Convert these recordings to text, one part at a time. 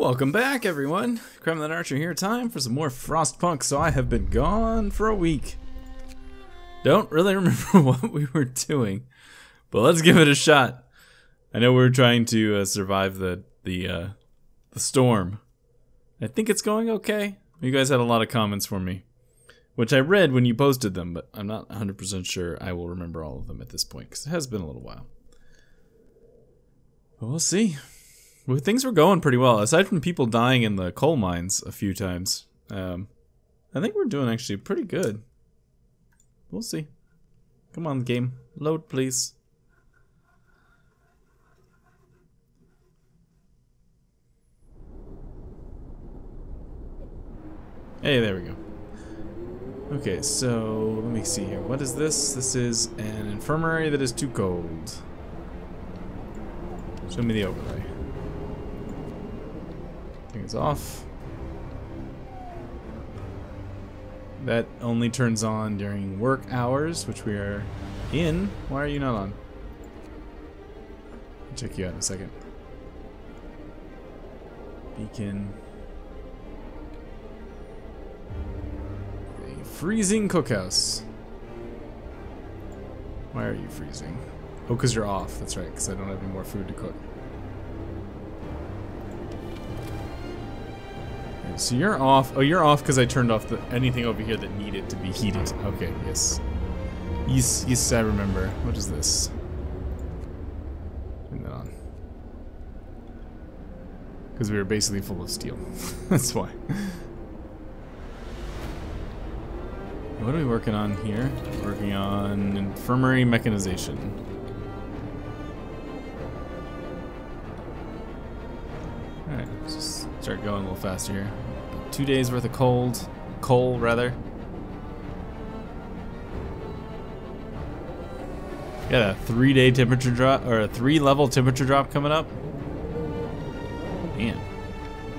Welcome back, everyone. Kremlin Archer here. Time for some more Frostpunk. So I have been gone for a week. Don't really remember what we were doing, but let's give it a shot. I know we're trying to survive the storm. I think it's going okay. You guys had a lot of comments for me, which I read when you posted them, but I'm not 100% sure I will remember all of them at this point because it has been a little while. But we'll see. Well, things were going pretty well, aside from people dying in the coal mines a few times. I think we're doing actually pretty good. We'll see. Come on, game. Load, please. Hey, there we go. Okay, so let me see here. What is this? This is an infirmary that is too cold. Show me the overlay. It's off. That only turns on during work hours, which we are in. Why are you not on? I'll check you out in a second. Beacon. A freezing cookhouse. Why are you freezing? Oh, because you're off. That's right, because I don't have any more food to cook. So you're off. Oh, you're off because I turned off anything over here that needed to be heated. Okay, yes. Yes, I remember. What is this? Turn that on. Because we were basically full of steel. That's why. What are we working on here? Working on infirmary mechanization. Alright, let's just start going a little faster here. 2 days worth of coal rather. Got a 3-day temperature drop, or a 3-level temperature drop coming up. Man.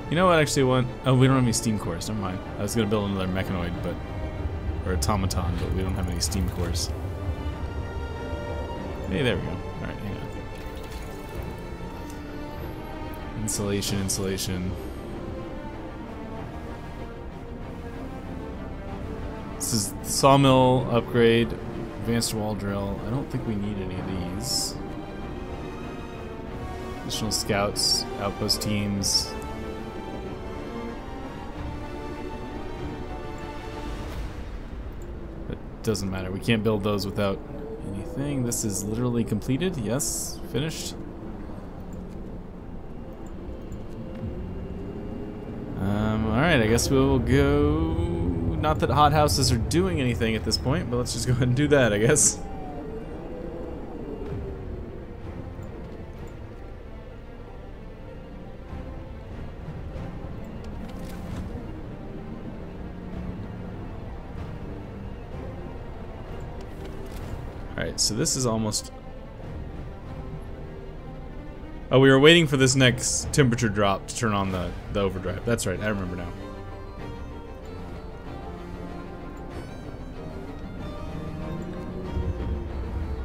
You know what I actually want? Oh, we don't have any steam cores, never mind. I was gonna build another mechanoid, or automaton, but we don't have any steam cores. Hey, there we go. Alright, hang on. Insulation. This is the sawmill upgrade, advanced wall drill. I don't think we need any of these. Additional scouts, outpost teams. It doesn't matter. We can't build those without anything. This is literally completed. Yes, finished. Alright, I guess we'll go. Not that hothouses are doing anything at this point, but let's just go ahead and do that, I guess. Alright, so this is almost... Oh, we were waiting for this next temperature drop to turn on the overdrive. That's right, I remember now.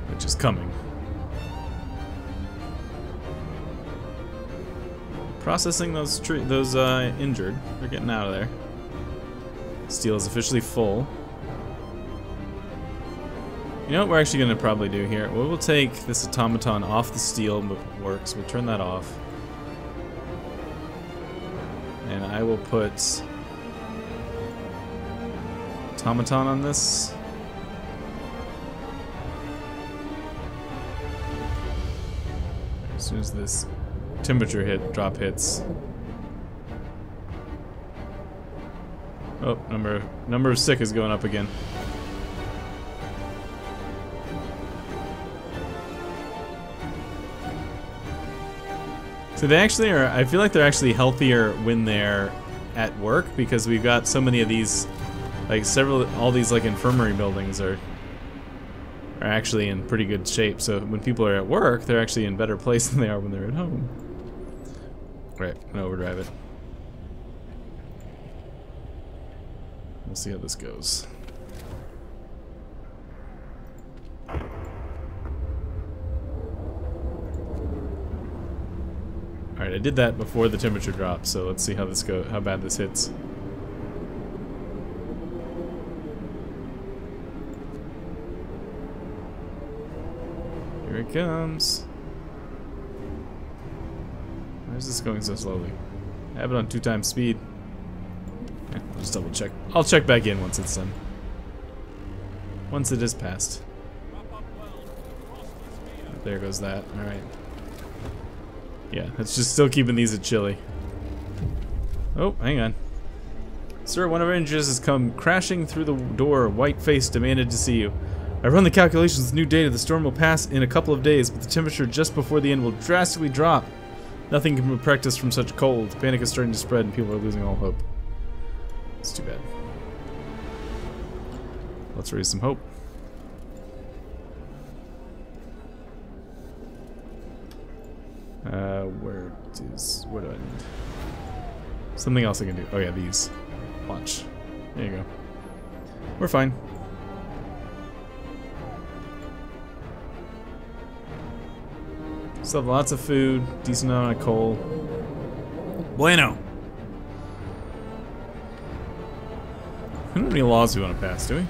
Which is coming. Processing those injured. They're getting out of there. Steel is officially full. You know what we're actually going to probably do here? We'll take this automaton off the steel works. We'll turn that off. And I will put automaton on this. As soon as this temperature drop hits. Oh, number of sick is going up again. So they actually are, I feel like they're actually healthier when they're at work because we've got so many of these, like all these like infirmary buildings are actually in pretty good shape. So when people are at work, they're actually in better place than they are when they're at home. Right, I'm gonna overdrive it. We'll see how this goes. Alright, I did that before the temperature dropped, so let's see how this goes, how bad this hits. Here it comes. Why is this going so slowly? I have it on 2 times speed. Okay, I'll just double check. I'll check back in once it's done. Once it is passed. There goes that. Alright. Yeah, it's just still keeping these at chilly. Oh, hang on. Sir, one of our engineers has come crashing through the door, white-faced, demanded to see you. I run the calculations with new data. The storm will pass in a couple of days, but the temperature just before the end will drastically drop. Nothing can protect us from such cold. Panic is starting to spread and people are losing all hope. It's too bad. Let's raise some hope. Where do I need? Something else I can do. Oh yeah, these. Launch. There you go. We're fine. Still have lots of food, decent amount of coal. Bueno! We don't have any laws we want to pass, do we?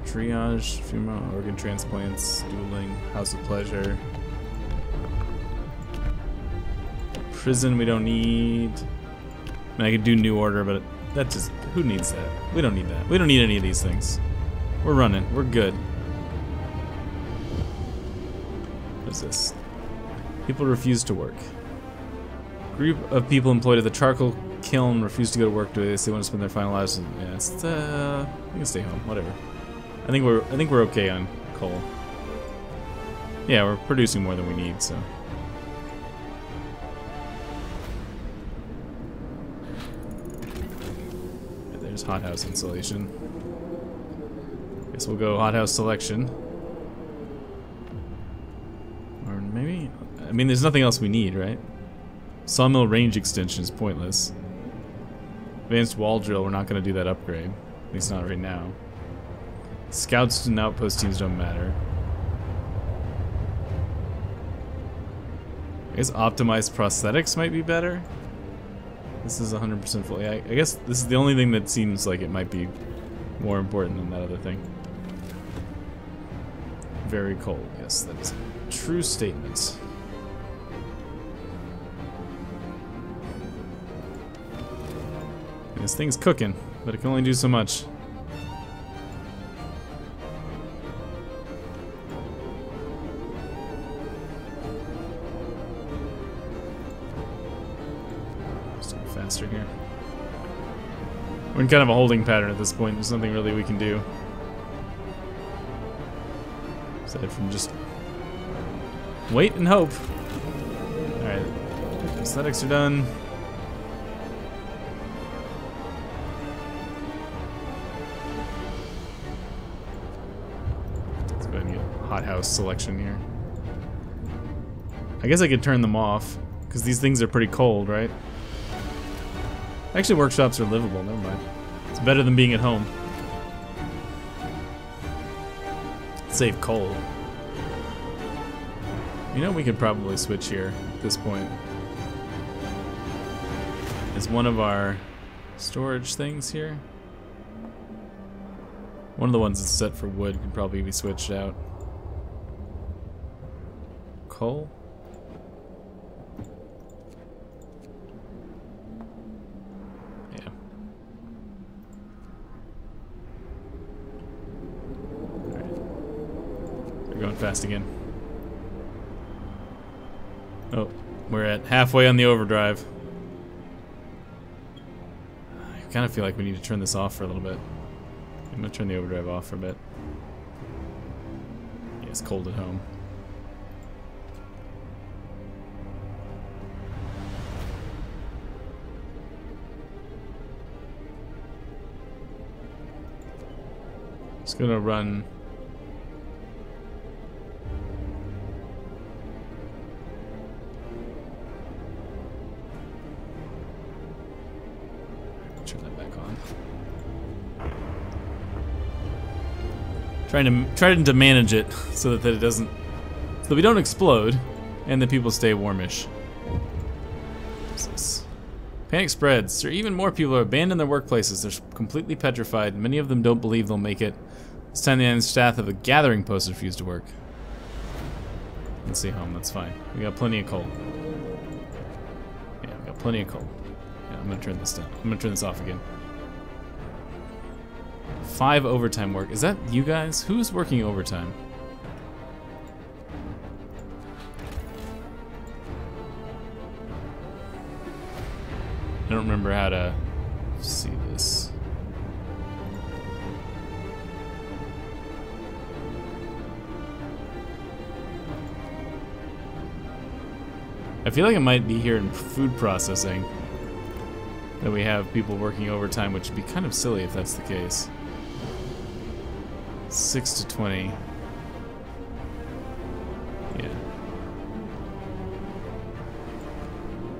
Triage, funeral, organ transplants, dueling, house of pleasure. Prison we don't need. I mean, I could do new order, but that just, who needs that? We don't need that. We don't need any of these things. We're running, we're good. What is this? People refuse to work. Group of people employed at the charcoal kiln refuse to go to work today. They want to spend their final lives. Yeah, it's, we can stay home. Whatever. I think we're okay on coal. Yeah, we're producing more than we need, so. Yeah, there's hothouse insulation. Guess we'll go hothouse selection. Or maybe, I mean, there's nothing else we need, right? Sawmill range extension is pointless. Advanced wall drill, we're not going to do that upgrade. At least not right now. Scouts and outpost teams don't matter. I guess optimized prosthetics might be better. This is 100% full. Yeah, I guess this is the only thing that seems like it might be more important than that other thing. Very cold. Yes, that is a true statement. This thing's cooking, but it can only do so much. Just go faster here. We're in kind of a holding pattern at this point. There's nothing really we can do. Aside from just wait and hope. Alright. Aesthetics are done. Hothouse selection here. I guess I could turn them off because these things are pretty cold, right? Actually, workshops are livable. Never mind. It's better than being at home. Save coal. You know, we could probably switch here at this point. Is one of our storage things here? One of the ones that's set for wood could probably be switched out. Coal? Yeah. Alright. We're going fast again. Oh, we're at halfway on the overdrive. I kind of feel like we need to turn this off for a little bit. I'm gonna turn the overdrive off for a bit. Yeah, it's cold at home. Just gonna run. Turn that back on. Trying to manage it so that it doesn't, so we don't explode, And the people stay warmish. What's this? Panic spreads. There are even more people who abandon their workplaces. They're completely petrified. Many of them don't believe they'll make it. It's time the staff of a gathering post refuse to work. Let's see home, that's fine. We got plenty of coal. Yeah, we got plenty of coal. Yeah, I'm gonna turn this down. I'm gonna turn this off again. 5 overtime work. Is that you guys? Who's working overtime? I don't remember how to see this. I feel like it might be here in food processing that we have people working overtime, which would be kind of silly if that's the case. 6 to 20. Yeah.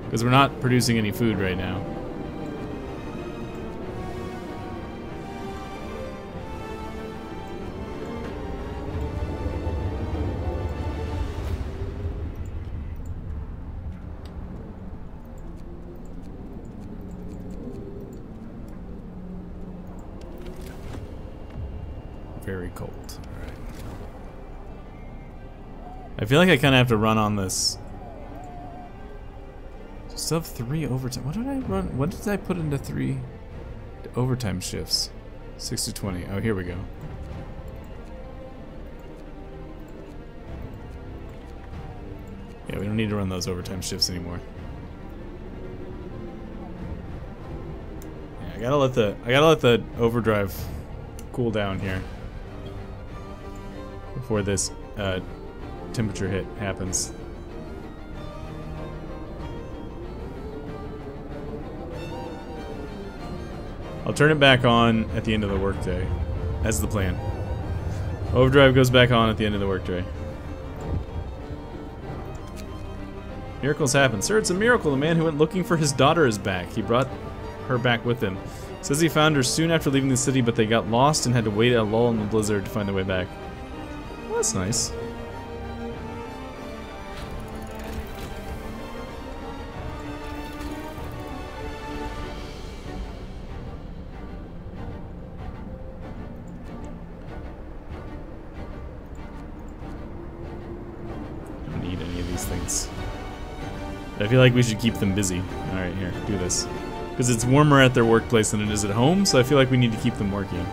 Because we're not producing any food right now. Very cold. All right. I feel like I kind of have to run on this. Still have 3 overtime. What did I run? What did I put into 3 overtime shifts? 6 to 20. Oh, here we go. Yeah, we don't need to run those overtime shifts anymore. Yeah, I gotta let the overdrive cool down here before this temperature hit happens. I'll turn it back on at the end of the workday. That's the plan. Overdrive goes back on at the end of the workday. Miracles happen. Sir, it's a miracle. The man who went looking for his daughter is back. He brought her back with him. Says he found her soon after leaving the city, but they got lost and had to wait a lull in the blizzard to find their way back. Well, that's nice. Don't need any of these things. I feel like we should keep them busy. Alright, here, do this. Because it's warmer at their workplace than it is at home, so I feel like we need to keep them working.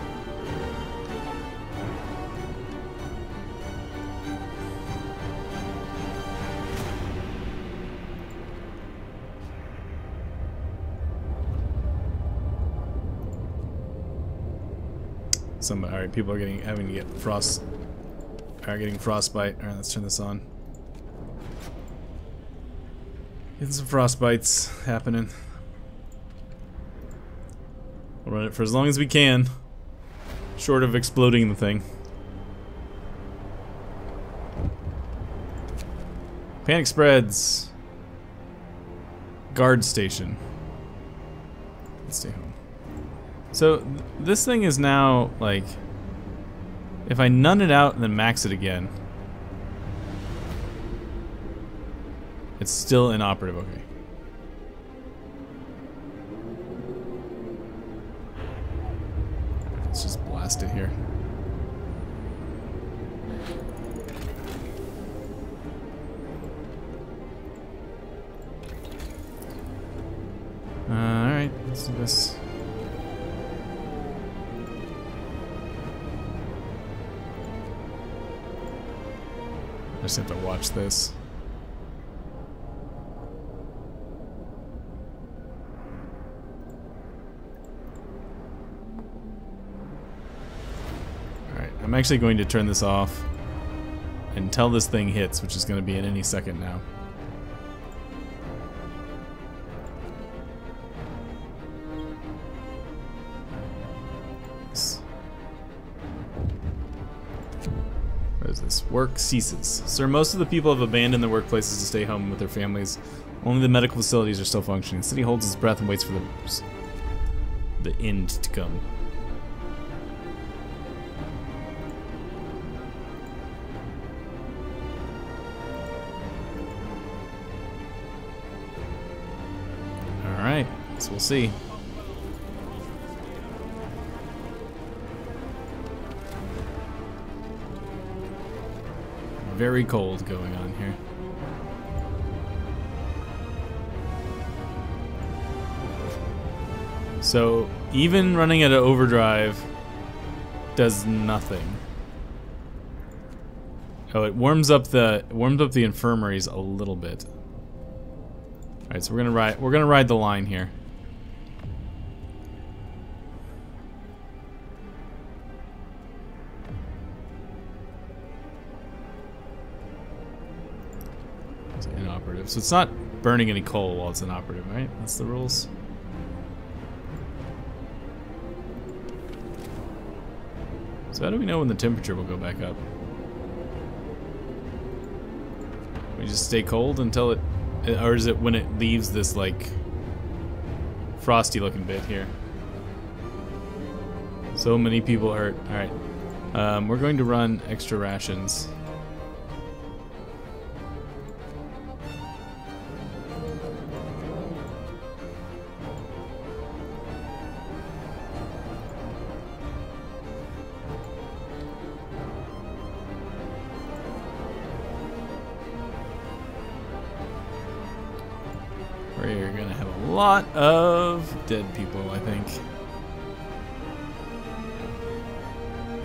Alright, people are having to get getting frostbite. Alright, let's turn this on. Getting some frostbites happening. We'll run it for as long as we can, short of exploding the thing. Panic spreads. Guard station. Let's stay home. So this thing is now like, if I none it out and then max it again, it's still inoperative. Okay. Let's just blast it here. Alright, let's do this. I just have to watch this. Alright, I'm actually going to turn this off until this thing hits, which is going to be in any second now. What is this? Work ceases. Sir, most of the people have abandoned their workplaces to stay home with their families. Only the medical facilities are still functioning. The city holds its breath and waits for the end to come. So we'll see. Very cold going on here. So even running at an overdrive does nothing. Oh, it warms up the infirmaries a little bit. All right, so we're gonna ride the line here. It's inoperative, so it's not burning any coal while it's inoperative, right? That's the rules. So how do we know when the temperature will go back up? We just stay cold until it, or is it when it leaves this like frosty looking bit here? So many people hurt. Alright. We're going to run extra rations. We're gonna have a lot of dead people, I think.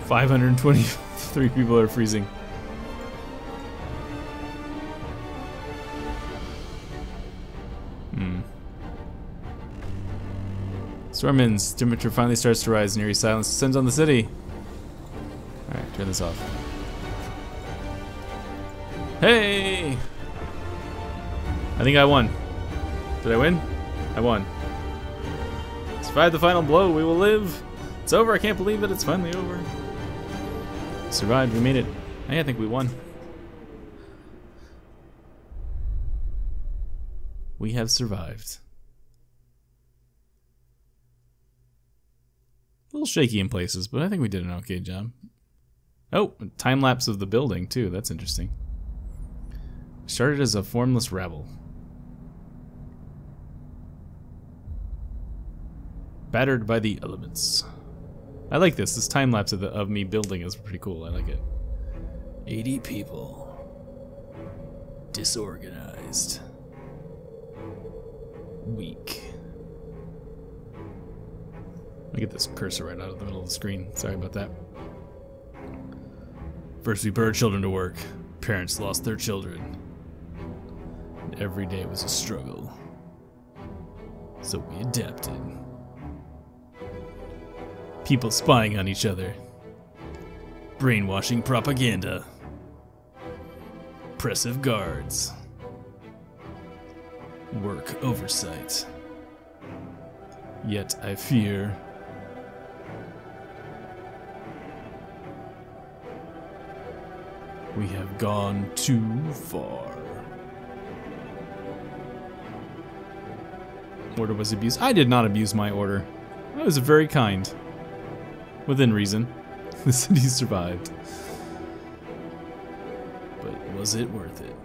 523 people are freezing. Storm ends. Temperature finally starts to rise. Eerie silence descends on the city. Alright, turn this off. Hey! I think I won. Did I win? I won. Survived the final blow. We will live. It's over. I can't believe it. It's finally over. Survived. We made it. Hey, I think we won. We have survived. A little shaky in places, but I think we did an okay job. Oh, a time lapse of the building too. That's interesting. Started as a formless rabble. Battered by the elements. I like this. This time lapse of me building is pretty cool. I like it. 80 people. Disorganized. Weak. Let me get this cursor right out of the middle of the screen. Sorry about that. First we put our children to work. Parents lost their children. Every day was a struggle. So we adapted. People spying on each other. Brainwashing propaganda. Oppressive guards. Work oversight. Yet I fear. We have gone too far. Order was abused. I did not abuse my order. I was very kind. Within reason. The city survived. But was it worth it?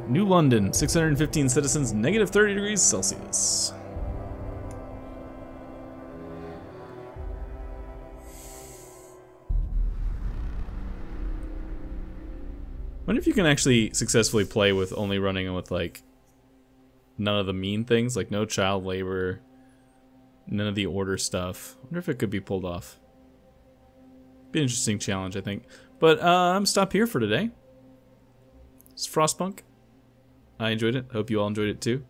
New London, 615 citizens, negative 30 degrees Celsius. Wonder if you can actually successfully play with only running with like none of the mean things, like no child labor, none of the order stuff. Wonder if it could be pulled off. Be an interesting challenge, I think. But I'm stop here for today. It's Frostpunk. I enjoyed it. Hope you all enjoyed it too.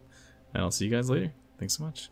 And I'll see you guys later. Thanks so much.